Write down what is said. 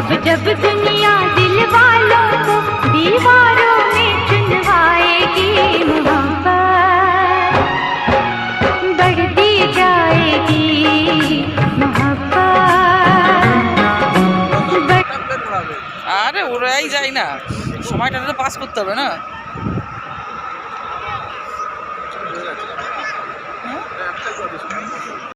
जब जब दुनिया दिल वालों को दीवारों में चुनवाएगी, मोहब्बत बढ़ती जाएगी, मोहब्बत। আরে ওরাই যায় না, সময়টা তো পাস করতে হবে না।